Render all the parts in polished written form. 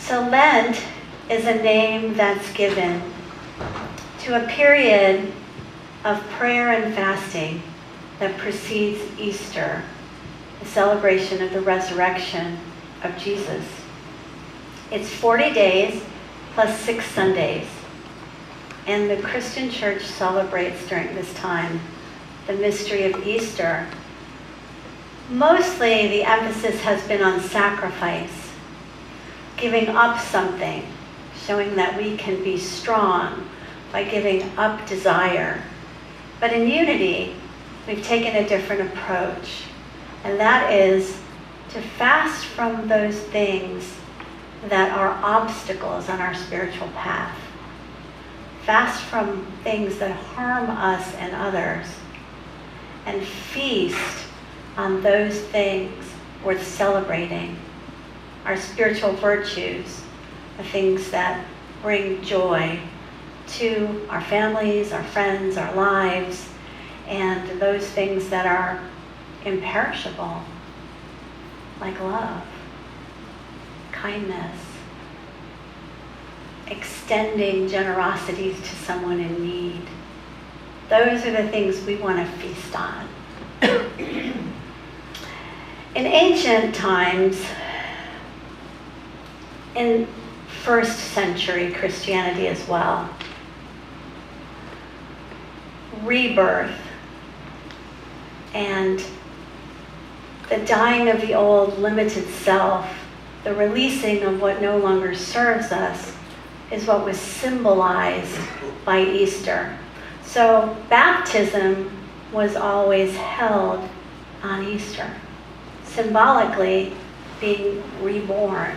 So Lent is a name that's given to a period of prayer and fasting that precedes Easter, the celebration of the resurrection of Jesus. It's 40 days plus 6 Sundays. And the Christian church celebrates during this time the mystery of Easter. Mostly the emphasis has been on sacrifice, giving up something, showing that we can be strong by giving up desire. But in Unity, we've taken a different approach, and that is to fast from those things that are obstacles on our spiritual path. Fast from things that harm us and others, and feast on those things worth celebrating, our spiritual virtues, the things that bring joy to our families, our friends, our lives, and those things that are imperishable, like love, kindness, extending generosity to someone in need. Those are the things we want to feast on. In ancient times, in first century Christianity as well, rebirth and the dying of the old limited self, the releasing of what no longer serves us, is what was symbolized by Easter. So baptism was always held on Easter, symbolically being reborn,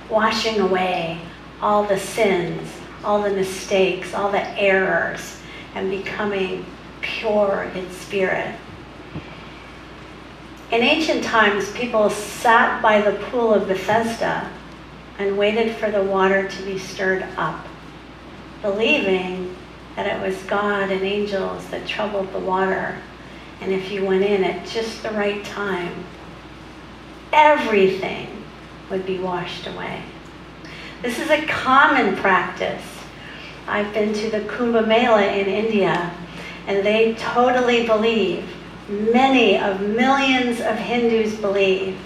washing away all the sins, all the mistakes, all the errors, and becoming pure in spirit. In ancient times, people sat by the pool of Bethesda and waited for the water to be stirred up, believing that it was God and angels that troubled the water. And if you went in at just the right time, everything would be washed away. This is a common practice. I've been to the Kumbh Mela in India, and they totally believe, many of millions of Hindus believe,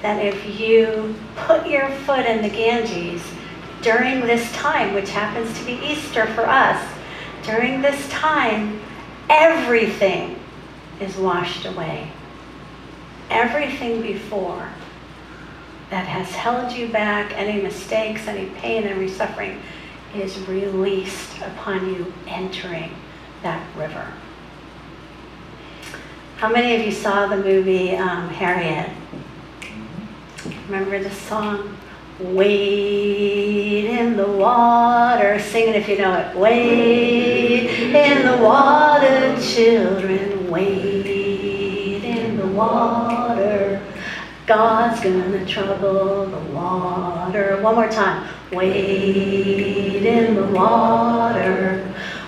that if you put your foot in the Ganges during this time, which happens to be Easter for us, during this time, everything is washed away. Everything before that has held you back, any mistakes, any pain, any suffering, is released upon you entering that river. How many of you saw the movie Harriet? Remember the song? Wade in the water. Sing it if you know it. Wade in the water, children. Wade in the water. God's gonna trouble the water. One more time. Wade in the water.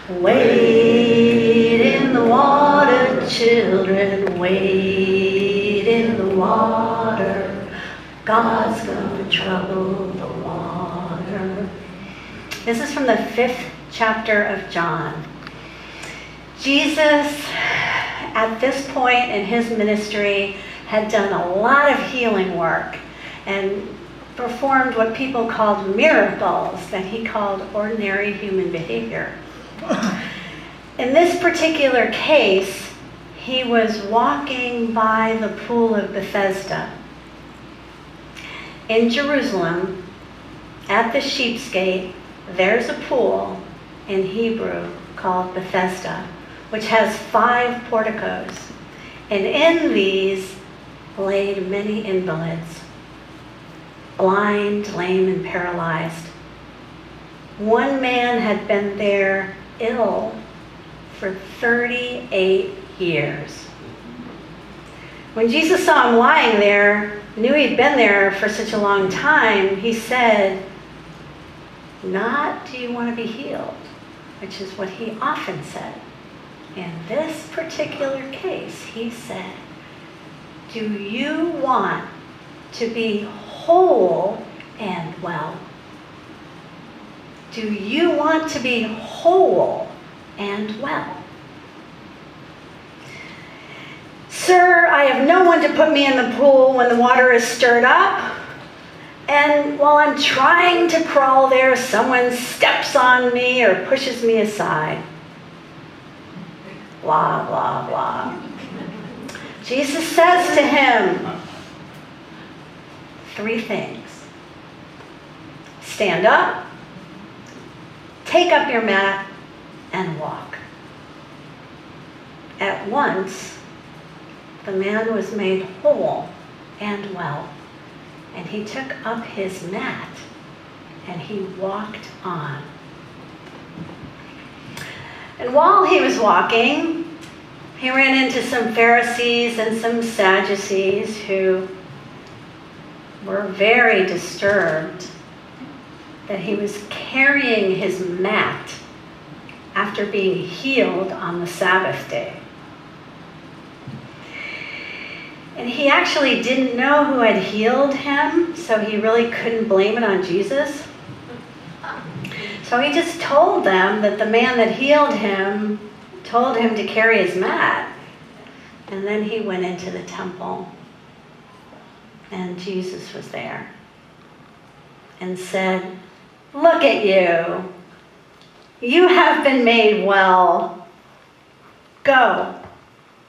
Wade in the water, children. Wade in the water. God's gonna trouble the water. This is from the 5th chapter of John. Jesus, at this point in his ministry, had done a lot of healing work and performed what people called miracles that he called ordinary human behavior. In this particular case, he was walking by the pool of Bethesda in Jerusalem. At the Sheep's Gate, there's a pool in Hebrew called Bethesda, which has 5 porticos. And in these laid many invalids, blind, lame, and paralyzed. One man had been there ill for 38 years. When Jesus saw him lying there, knew he'd been there for such a long time, he said, "Not do you want to be healed," which is what he often said. In this particular case, he said, "Do you want to be whole and well?" Do you want to be whole and well? Sir, I have no one to put me in the pool when the water is stirred up. And while I'm trying to crawl there, someone steps on me or pushes me aside. Blah, blah, blah. Jesus says to him 3 things. Stand up, take up your mat, and walk. At once, the man was made whole and well, and he took up his mat, and he walked on. And while he was walking, he ran into some Pharisees and some Sadducees who were very disturbed that he was carrying his mat after being healed on the Sabbath day. And he actually didn't know who had healed him, so he really couldn't blame it on Jesus. So he just told them that the man that healed him told him to carry his mat. And then he went into the temple, and Jesus was there and said, "Look at you. You have been made well. Go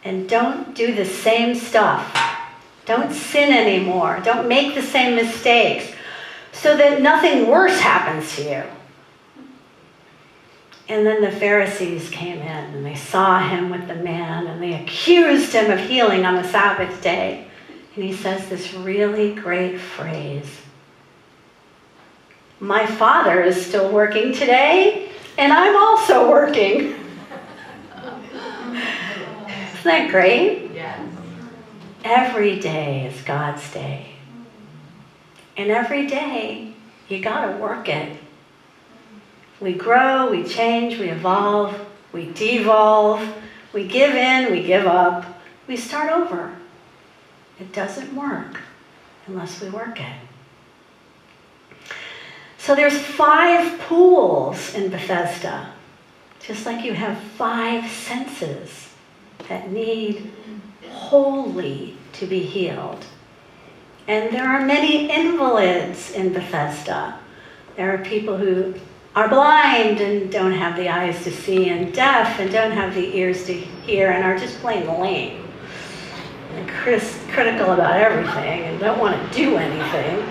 and don't do the same stuff. Don't sin anymore. Don't make the same mistakes so that nothing worse happens to you." And then the Pharisees came in and they saw him with the man and they accused him of healing on the Sabbath day. And he says this really great phrase: "My Father is still working today, and I'm also working." Isn't that great? Yes. Every day is God's day. And every day, you gotta work it. We grow, we change, we evolve, we devolve, we give in, we give up, we start over. It doesn't work unless we work it. So there's 5 pools in Bethesda, just like you have 5 senses that need wholly to be healed. And there are many invalids in Bethesda. There are people who are blind and don't have the eyes to see, and deaf and don't have the ears to hear, and are just plain lame and critical about everything and don't want to do anything.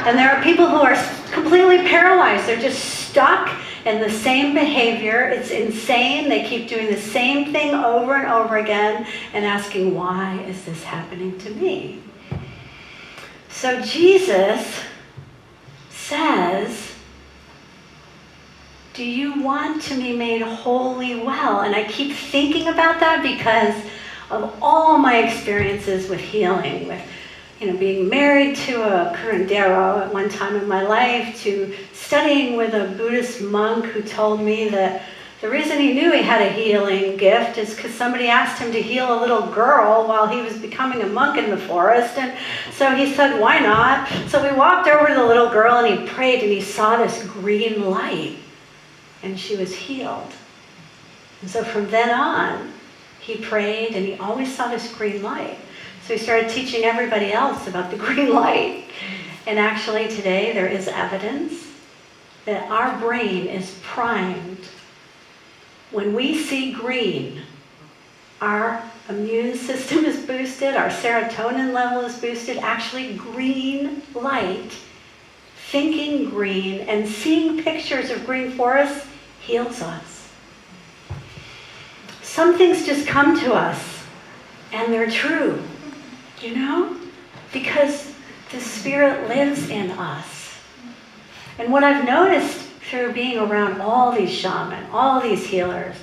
And there are people who are completely paralyzed. They're just stuck in the same behavior. It's insane. They keep doing the same thing over and over again and asking, why is this happening to me? So Jesus says, do you want to be made wholly well? And I keep thinking about that because of all my experiences with healing, with being married to a curandero at one time in my life, to studying with a Buddhist monk who told me that the reason he knew he had a healing gift is because somebody asked him to heal a little girl while he was becoming a monk in the forest. And so he said, why not? So we walked over to the little girl and he prayed and he saw this green light and she was healed. And so from then on, he prayed and he always saw this green light. So he started teaching everybody else about the green light. And actually today there is evidence that our brain is primed. When we see green, our immune system is boosted, our serotonin level is boosted. Actually, green light, thinking green, and seeing pictures of green forests heals us. Some things just come to us, and they're true, because the Spirit lives in us. And what I've noticed through being around all these shamans, all these healers,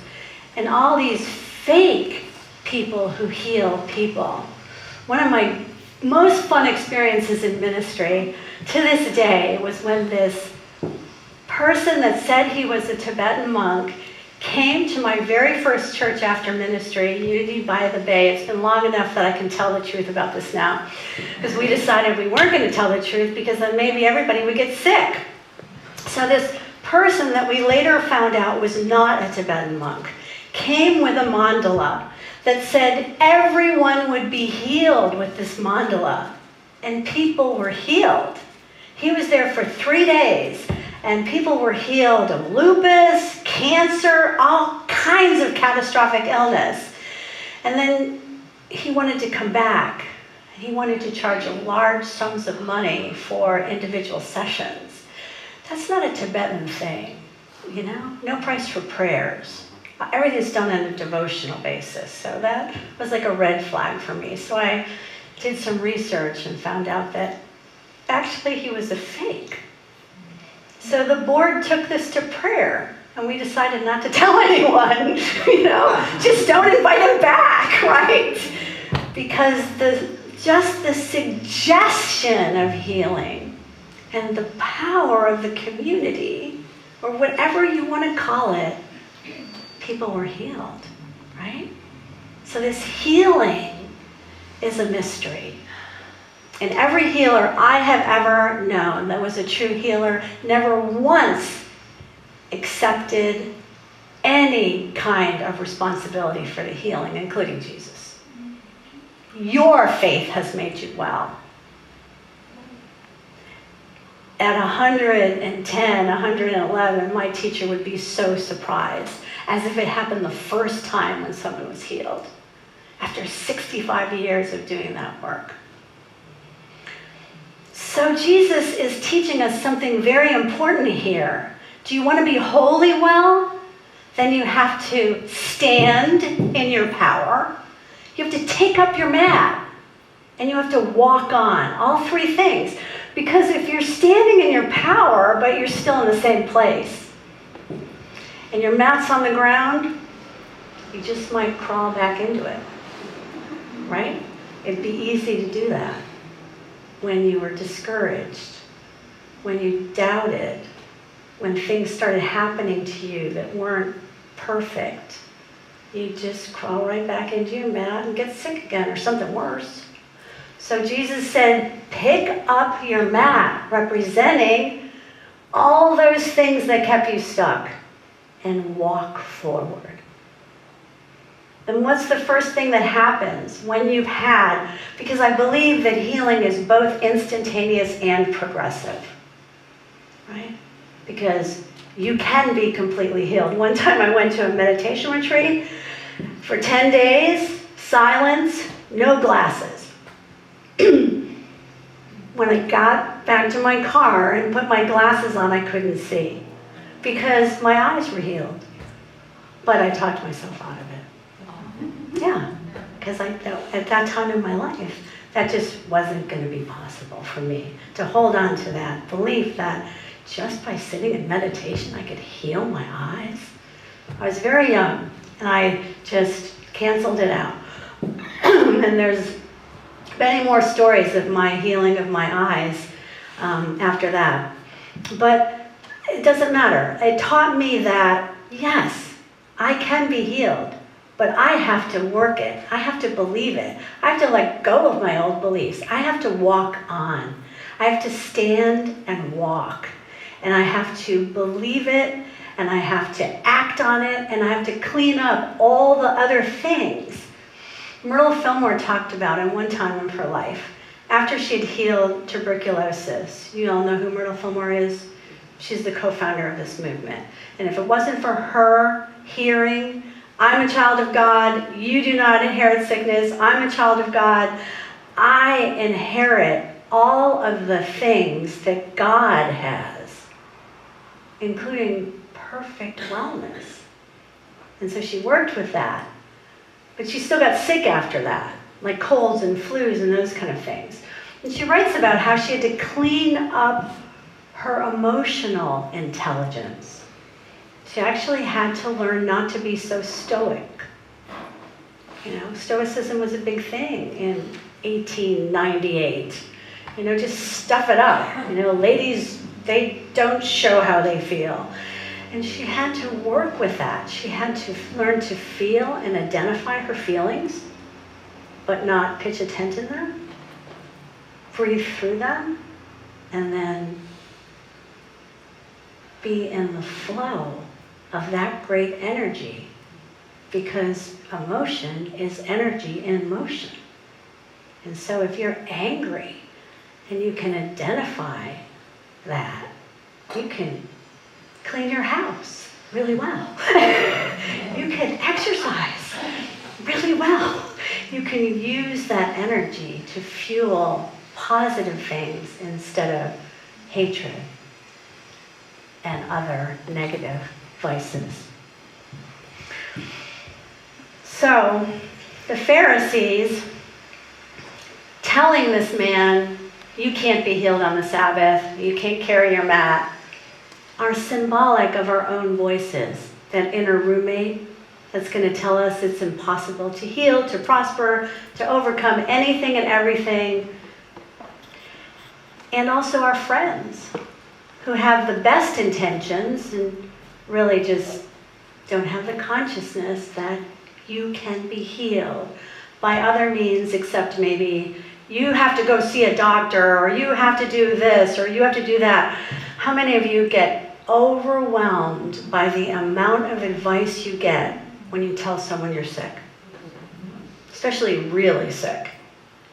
and all these fake people who heal people, one of my most fun experiences in ministry to this day was when this person that said he was a Tibetan monk came to my very first church after ministry, Judi by the Bay. It's been long enough that I can tell the truth about this now, because we decided we weren't going to tell the truth because then maybe everybody would get sick. So this person that we later found out was not a Tibetan monk came with a mandala that said everyone would be healed with this mandala. And people were healed. He was there for 3 days, and people were healed of lupus, cancer, all kinds of catastrophic illness. And then he wanted to come back. He wanted to charge large sums of money for individual sessions. That's not a Tibetan thing, you know? No price for prayers. Everything's done on a devotional basis. So that was like a red flag for me. So I did some research and found out that actually he was a fake. So the board took this to prayer, and we decided not to tell anyone, you know, just don't invite him back, right? Because just the suggestion of healing and the power of the community, or whatever you want to call it, people were healed, right? So this healing is a mystery. And every healer I have ever known that was a true healer never once accepted any kind of responsibility for the healing, including Jesus. Your faith has made you well. At 110, 111, my teacher would be so surprised, as if it happened the first time when someone was healed, after 65 years of doing that work. So Jesus is teaching us something very important here. Do you want to be wholly well? Then you have to stand in your power. You have to take up your mat. And you have to walk on. All three things. Because if you're standing in your power, but you're still in the same place, and your mat's on the ground, you just might crawl back into it. Right? It'd be easy to do that when you were discouraged, when you doubted, when things started happening to you that weren't perfect. You just crawl right back into your mat and get sick again, or something worse. So Jesus said, pick up your mat, representing all those things that kept you stuck, and walk forward. Then what's the first thing that happens when you've had, because I believe that healing is both instantaneous and progressive, right? Because you can be completely healed. One time I went to a meditation retreat for 10 days, silence, no glasses. When I got back to my car and put my glasses on, I couldn't see because my eyes were healed. But I talked myself out of it. Yeah, because at that time in my life, that just wasn't going to be possible for me to hold on to that belief that just by sitting in meditation, I could heal my eyes. I was very young, and I just canceled it out. And there's many more stories of my healing of my eyes after that. But it doesn't matter. It taught me that, yes, I can be healed. But I have to work it. I have to believe it. I have to let go of my old beliefs. I have to walk on. I have to stand and walk. And I have to believe it, and I have to act on it, and I have to clean up all the other things. Myrtle Fillmore talked about in one time of her life, after she'd healed tuberculosis. You all know who Myrtle Fillmore is? She's the co-founder of this movement. And if it wasn't for her hearing, I'm a child of God, you do not inherit sickness, I'm a child of God, I inherit all of the things that God has, including perfect wellness. And so she worked with that. But she still got sick after that, like colds and flus and those kind of things. And she writes about how she had to clean up her emotional intelligence. She actually had to learn not to be so stoic. You know, Stoicism was a big thing in 1898. You know, just stuff it up. You know, ladies, they don't show how they feel. And she had to work with that. She had to learn to feel and identify her feelings, but not pitch a tent in them. Breathe through them, and then be in the flow of that great energy, because emotion is energy in motion. And so if you're angry and you can identify that, you can clean your house really well. You can exercise really well. You can use that energy to fuel positive things instead of hatred and other negative vices. So the Pharisees telling this man, you can't be healed on the Sabbath, you can't carry your mat, are symbolic of our own voices. That inner roommate that's going to tell us it's impossible to heal, to prosper, to overcome anything and everything. And also our friends who have the best intentions and really just don't have the consciousness that you can be healed by other means, except maybe you have to go see a doctor, or you have to do this, or you have to do that. How many of you get overwhelmed by the amount of advice you get when you tell someone you're sick? Especially really sick.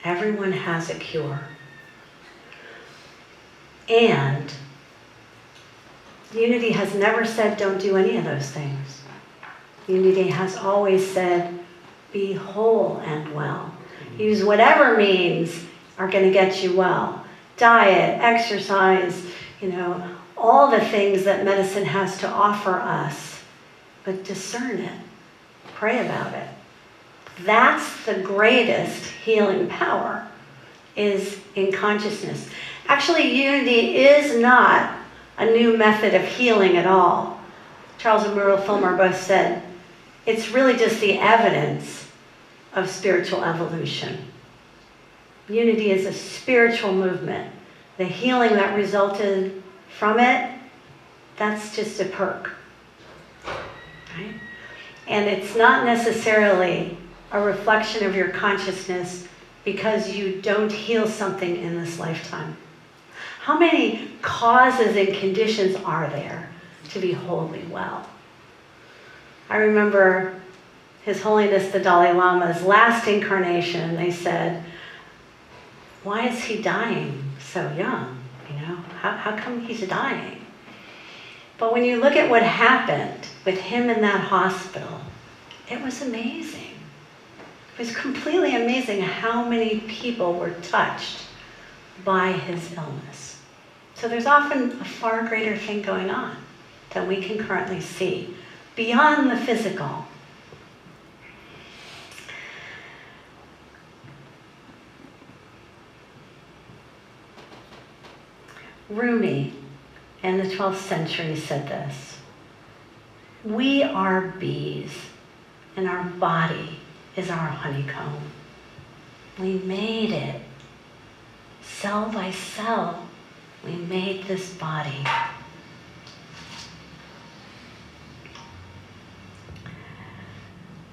Everyone has a cure. And Unity has never said don't do any of those things. Unity has always said be whole and well. Use whatever means are going to get you well. Diet, exercise, all the things that medicine has to offer us. But discern it. Pray about it. That's the greatest healing power, is in consciousness. Actually, Unity is not a new method of healing at all. Charles and Muriel Fulmer both said, it's really just the evidence of spiritual evolution. Unity is a spiritual movement. The healing that resulted from it, that's just a perk. Right? And it's not necessarily a reflection of your consciousness because you don't heal something in this lifetime. How many causes and conditions are there to be wholly well? I remember His Holiness the Dalai Lama's last incarnation. They said, why is he dying so young? How come he's dying? But when you look at what happened with him in that hospital, it was amazing. It was completely amazing how many people were touched by his illness. So there's often a far greater thing going on than we can currently see, beyond the physical. Rumi in the 12th century said this: we are bees, and our body is our honeycomb. We made it. Cell by cell, we made this body.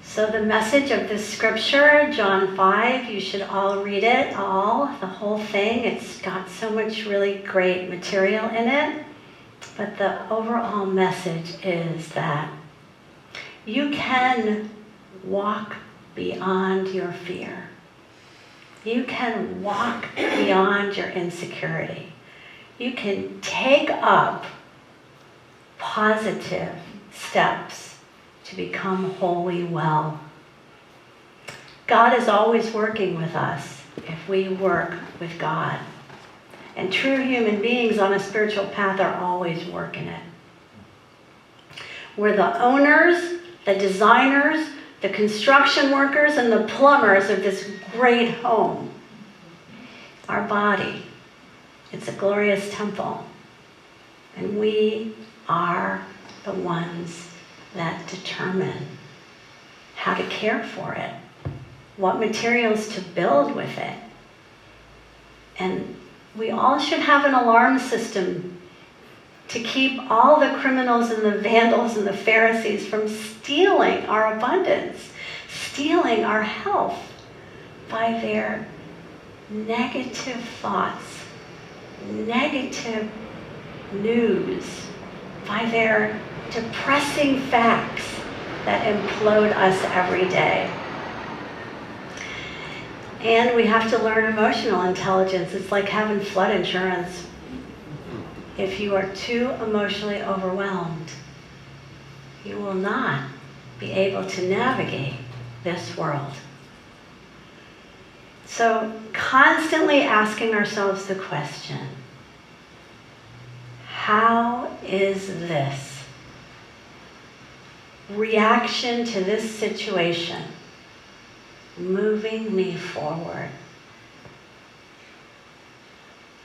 So the message of this scripture, John 5, you should all read it, the whole thing. It's got so much really great material in it. But the overall message is that you can walk beyond your fear. You can walk beyond your insecurity. You can take up positive steps to become wholly well. God is always working with us if we work with God. And true human beings on a spiritual path are always working it. We're the owners, the designers, the construction workers, and the plumbers of this great home. Our body, it's a glorious temple. And we are the ones that determine how to care for it, what materials to build with it. And we all should have an alarm system to keep all the criminals and the vandals and the Pharisees from stealing our abundance, stealing our health by their negative thoughts, negative news, by their depressing facts that implode us every day. And we have to learn emotional intelligence. It's like having flood insurance. If you are too emotionally overwhelmed, you will not be able to navigate this world. So constantly asking ourselves the question, how is this reaction to this situation moving me forward?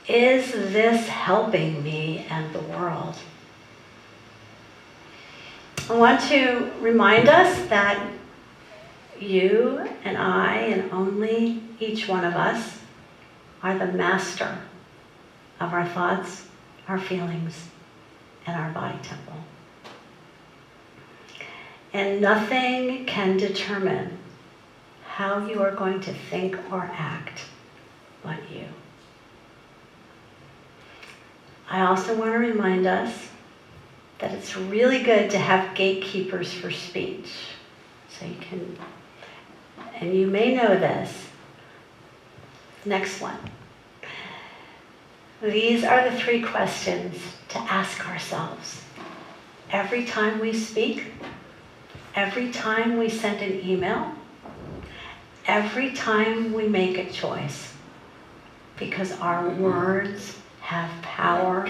Is this helping me and the world? I want to remind us that you and I, and only each one of us, are the master of our thoughts, our feelings, and our body temple. And nothing can determine how you are going to think or act but you. I also want to remind us that it's really good to have gatekeepers for speech. So you can, and you may know this. Next one. These are the 3 questions to ask ourselves every time we speak, every time we send an email, every time we make a choice, because our words have power.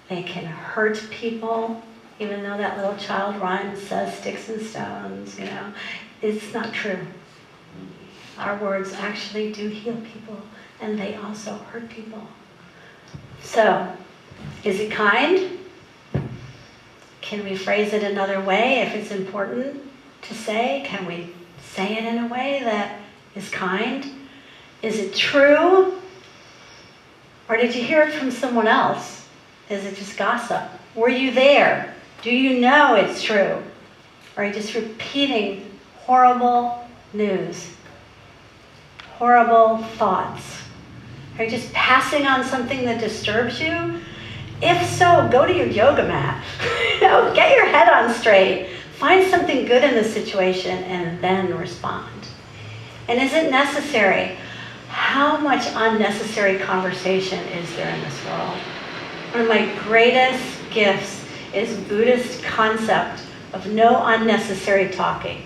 They can hurt people, even though that little child rhyme says sticks and stones, It's not true. Our words actually do heal people, and they also hurt people. So, is it kind? Can we phrase it another way if it's important to say? Can we say it in a way that is kind? Is it true? Or did you hear it from someone else? Is it just gossip? Were you there? Do you know it's true? Or are you just repeating horrible news? Horrible thoughts? Are you just passing on something that disturbs you? If so, go to your yoga mat. Get your head on straight. Find something good in the situation and then respond. And is it necessary? How much unnecessary conversation is there in this world? One of my greatest gifts is Buddhist concept of no unnecessary talking.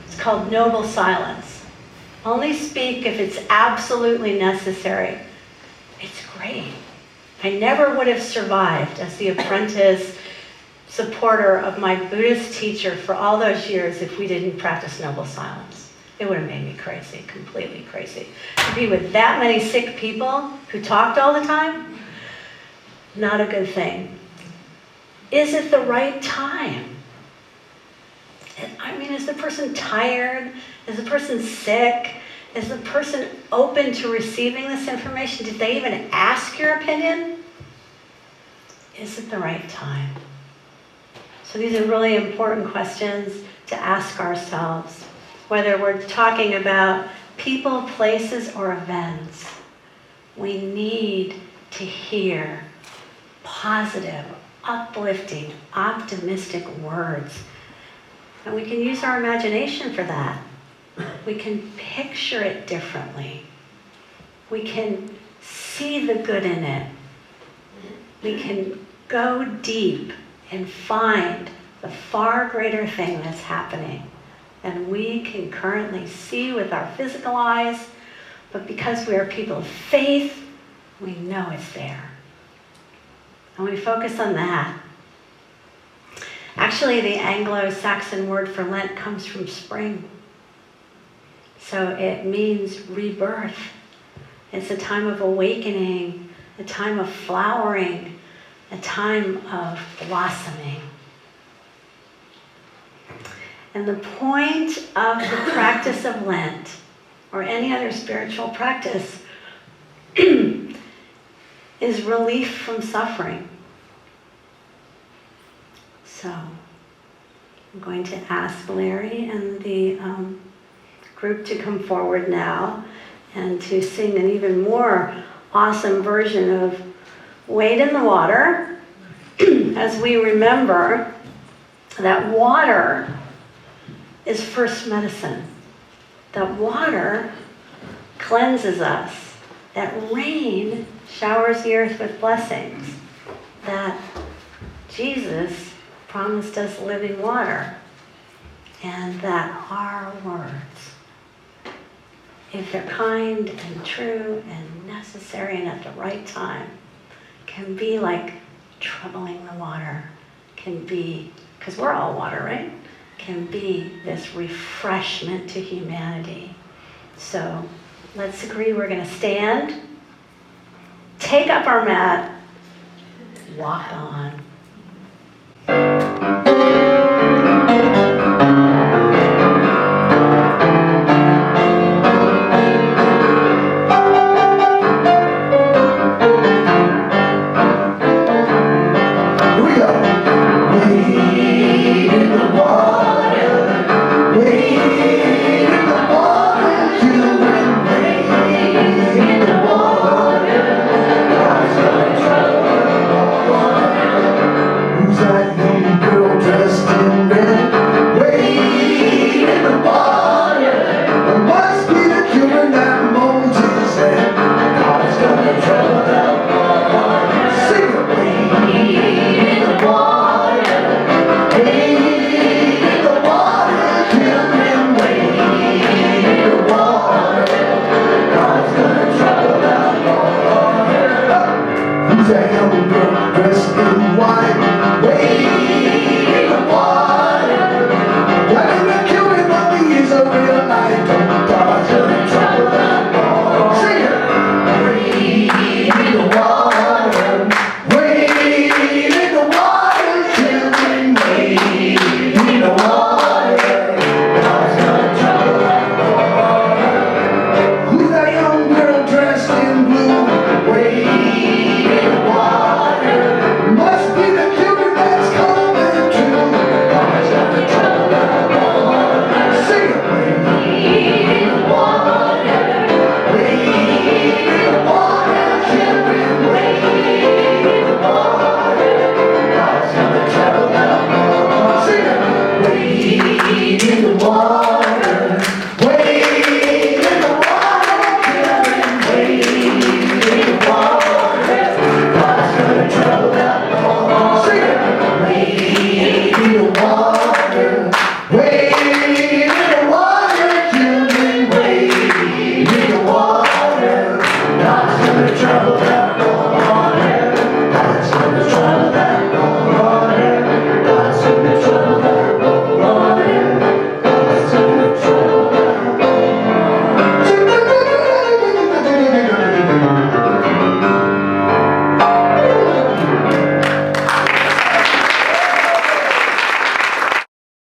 It's called noble silence. Only speak if it's absolutely necessary. It's great. I never would have survived as the apprentice supporter of my Buddhist teacher for all those years if we didn't practice noble silence. It would have made me crazy, completely crazy. To be with that many sick people who talked all the time, not a good thing. Is it the right time? Is the person tired? Is the person sick? Is the person open to receiving this information? Did they even ask your opinion? Is it the right time? So these are really important questions to ask ourselves, whether we're talking about people, places, or events. We need to hear positive, uplifting, optimistic words. And we can use our imagination for that. We can picture it differently. We can see the good in it. We can go deep and find the far greater thing that's happening than we can currently see with our physical eyes. But because we are people of faith, we know it's there. And we focus on that. Actually, the Anglo-Saxon word for Lent comes from spring. So it means rebirth. It's a time of awakening, a time of flowering, a time of blossoming. And the point of the practice of Lent, or any other spiritual practice, is relief from suffering. So I'm going to ask Larry and the group to come forward now and to sing an even more awesome version of Wade in the Water. as we remember that water is first medicine, that water cleanses us, that rain showers the earth with blessings, that Jesus promised us living water, and that our words, if they're kind and true and necessary and at the right time, can be like troubling the water, can be, because we're all water, right? Can be this refreshment to humanity. So let's agree we're going to stand, take up our mat, walk on. Who's that young girl dressed in blue?